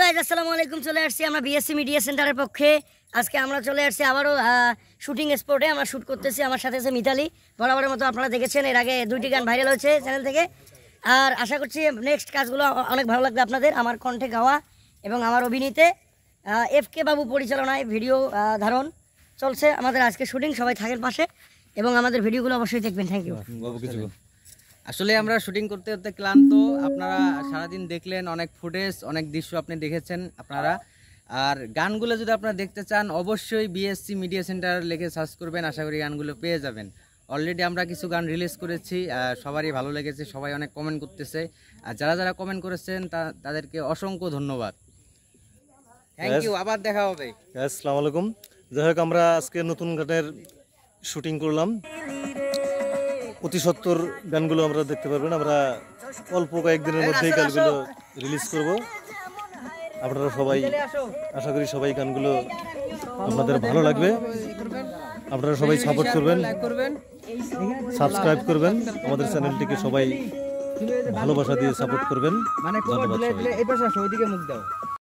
Guys, আসসালামু আলাইকুম। চলে আসছি আমরা বিএসসি মিডিয়া সেন্টারের পক্ষে। আজকে আমরা চলে আসছি আবারও শুটিং স্পটে। আমরা শ্যুট করতেছি। আমার সাথে আছে মিতালি। বরাবরের মতো আপনারা দেখেছেন, এর আগে 2টি গান ভাইরাল হয়েছে চ্যানেল থেকে। আর আশা করছি নেক্সট কাজগুলো অনেক ভালো লাগবে আপনাদের। আমার কণ্ঠে গাওয়া এবং আমার অভিনীতে এফকে বাবু পরিচালনায় ভিডিও ধারণ চলছে আমাদের আজকে শুটিং। সবাই থাকেন পাশে এবং আমাদের ভিডিওগুলো অবশ্যই দেখবেন। Thank you. আসলে আমরা শুটিং করতে করতে ক্লান্ত। আপনারা সারাদিন দেখলেন, অনেক ফুটেজ, অনেক দৃশ্য আপনি দেখেছেন আপনারা। আর গানগুলো যদি আপনারা দেখতে চান অবশ্যই বিএসসি মিডিয়া সেন্টার লিখে সার্চ করবেন, আশা করি গানগুলো পেয়ে যাবেন। অলরেডি আমরা কিছু গান রিলিজ করেছি, সবারই ভালো লেগেছে, সবাই অনেক কমেন্ট করতেছে। আর যারা যারা কমেন্ট করেছেন তাদেরকে অসংখ্য ধন্যবাদ। থ্যাংক ইউ, আবার দেখা হবে। আসসালামু আলাইকুম। যাই হোক, আমরা আজকে নতুন গানের শুটিং করলাম। অতি সত্তর গানগুলো আমরা দেখতে পারবেন। আমরা অল্প কয়েকদিনের মধ্যেই গানগুলো রিলিজ করব। আপনারা সবাই, আশা করি সবাই গানগুলো আপনাদের ভালো লাগবে। আপনারা সবাই সাপোর্ট করবেন, সাবস্ক্রাইব করবেন, আমাদের চ্যানেলটিকে সবাই ভালোবাসা দিয়ে সাপোর্ট করবেন। ধন্যবাদ সবাই।